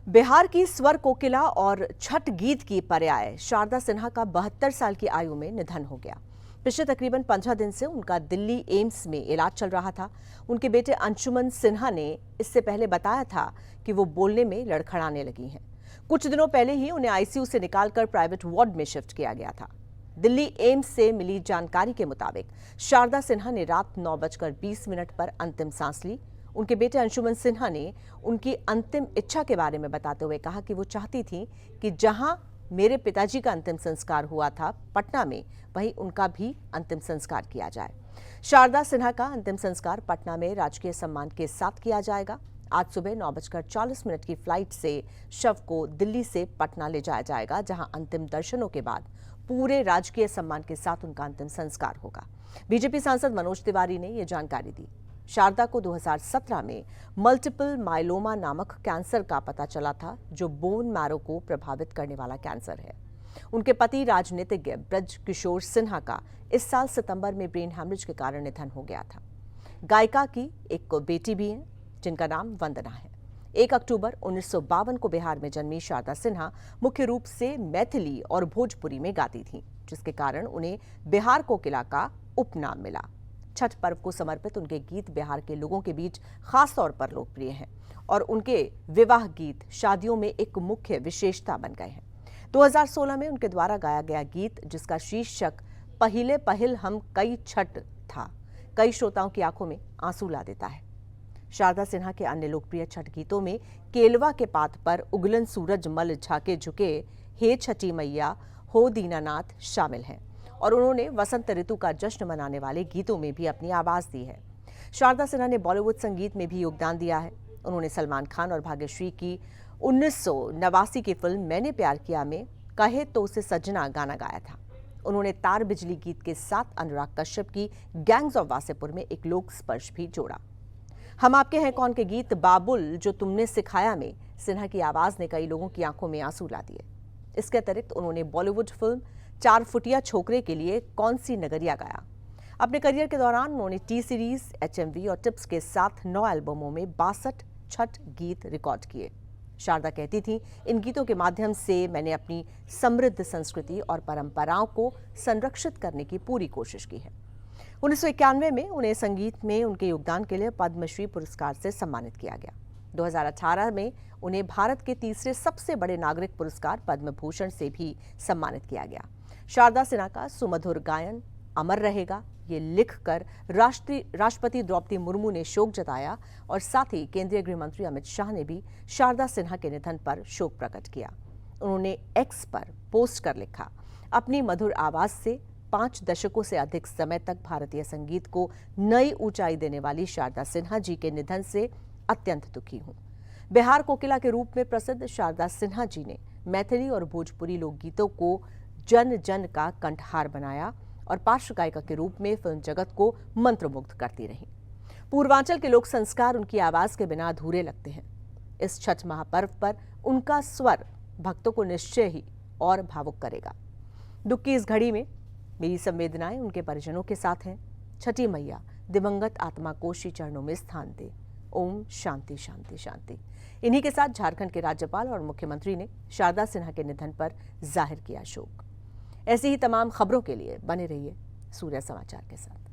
बिहार की स्वर कोकिला और छठ गीत की पर्याय शारदा सिन्हा का 72 साल की आयु में निधन हो गया। पिछले तकरीबन 15 दिन से उनका दिल्ली एम्स में इलाज चल रहा था। उनके बेटे अंशुमन सिन्हा ने इससे पहले बताया था कि वो बोलने में लड़खड़ाने लगी हैं। कुछ दिनों पहले ही उन्हें आईसीयू से निकालकर प्राइवेट वार्ड में शिफ्ट किया गया था। दिल्ली एम्स से मिली जानकारी के मुताबिक शारदा सिन्हा ने रात 9:20 पर अंतिम सांस ली। उनके बेटे अंशुमन सिन्हा ने उनकी अंतिम इच्छा के बारे में बताते हुए कहा कि वो चाहती थी कि जहां मेरे पिताजी का अंतिम संस्कार हुआ था पटना में, वहीं उनका भी अंतिम संस्कार किया जाए। शारदा सिन्हा का अंतिम संस्कार पटना में राजकीय सम्मान के साथ किया जाएगा। आज सुबह 9:40 की फ्लाइट से शव को दिल्ली से पटना ले जाया जाएगा, जहां अंतिम दर्शनों के बाद पूरे राजकीय सम्मान के साथ उनका अंतिम संस्कार होगा। बीजेपी सांसद मनोज तिवारी ने यह जानकारी दी। शारदा को 2017 में मल्टीपल माइलोमा नामक कैंसर का पता चला था, जो बोन मैरो को प्रभावित करने वाला कैंसर है। उनके पति राजनीतिज्ञ ब्रज किशोर सिन्हा का इस साल सितंबर में ब्रेन हैमरेज के कारण निधन हो गया था। गायिका की एक बेटी भी है, जिनका नाम वंदना है। 1 अक्टूबर 1952 को बिहार में जन्मी शारदा सिन्हा मुख्य रूप से मैथिली और भोजपुरी में गाती थीं, जिसके कारण उन्हें बिहार कोकिला का उपनाम मिला। छठ पर्व को समर्पित उनके गीत बिहार के लोगों के बीच खास तौर पर लोकप्रिय हैं और उनके विवाह गीत शादियों में एक मुख्य विशेषता बन गए हैं। 2016 में उनके द्वारा गाया गया गीत, जिसका शीर्षक पहिले पहिल हम कई छठ था, कई श्रोताओं की आंखों में आंसू ला देता है। शारदा सिन्हा के अन्य लोकप्रिय छठ गीतों में केलवा के पात पर उगलन सूरज मल झाके झुके, हे छठी मैया हो दीनानाथ शामिल हैं और उन्होंने वसंत ऋतु का जश्न मनाने वाले गीतों में भी अपनी आवाज दी है। शारदा सिन्हा ने बॉलीवुड संगीत में भी योगदान दिया है। उन्होंने सलमान खान और भाग्यश्री की 1989 की फिल्म मैंने प्यार किया में कहे तो उसे सजना गाना गाया था। उन्होंने तार बिजली गीत के साथ अनुराग कश्यप की गैंग्स ऑफ वासेपुर में एक लोक स्पर्श भी जोड़ा। हम आपके हैं कौन के गीत बाबुल जो तुमने सिखाया में सिन्हा की आवाज ने कई लोगों की आंखों में आंसू ला दिए। इसके अतिरिक्त उन्होंने बॉलीवुड फिल्म 4 फुटिया छोकरे के लिए कौन सी नगरिया गाया। अपने करियर के दौरान उन्होंने टी सीरीज, HMV और टिप्स के साथ 9 एल्बमों में 62 छठ गीत रिकॉर्ड किए। शारदा कहती थी, इन गीतों के माध्यम से मैंने अपनी समृद्ध संस्कृति और परंपराओं को संरक्षित करने की पूरी कोशिश की है। 1991 में उन्हें संगीत में उनके योगदान के लिए पद्मश्री पुरस्कार से सम्मानित किया गया। 2018 में उन्हें भारत के तीसरे सबसे बड़े नागरिक पुरस्कार पद्म भूषण से भी सम्मानित किया गया। शारदा सिन्हा का सुमधुर गायन अमर रहेगा, ये लिखकर राष्ट्रपति द्रौपदी मुर्मू ने शोक जताया और साथ ही केंद्रीय गृह मंत्री अमित शाह ने भी शारदा सिन्हा के निधन पर शोक प्रकट किया। उन्होंने एक्स पर पोस्ट कर लिखा, अपनी मधुर आवाज से 5 दशकों से अधिक समय तक भारतीय संगीत को नई ऊंचाई देने वाली शारदा सिन्हा जी के निधन से अत्यंत दुखी हूं। बिहार कोकिला के रूप में प्रसिद्ध शारदा सिन्हा जी ने मैथिली और भोजपुरी लोकगीतों को जन जन का कंठहार बनाया और पार्श्व गायिका के रूप में फिल्म जगत को मंत्रमुग्ध करती रही। पूर्वांचल के लोक संस्कार उनकी आवाज के बिना अधूरे लगते हैं। इस छठ महापर्व पर उनका स्वर भक्तों को निश्चय ही और भावुक करेगा। दुख की इस घड़ी में मेरी संवेदनाएं उनके परिजनों के साथ हैं। छठी मैया दिवंगत आत्मा को श्री चरणों में स्थान दे। ओम शांति शांति शांति। इन्हीं के साथ झारखंड के राज्यपाल और मुख्यमंत्री ने शारदा सिन्हा के निधन पर जाहिर किया शोक। ऐसी ही तमाम खबरों के लिए बने रहिए सूर्य समाचार के साथ।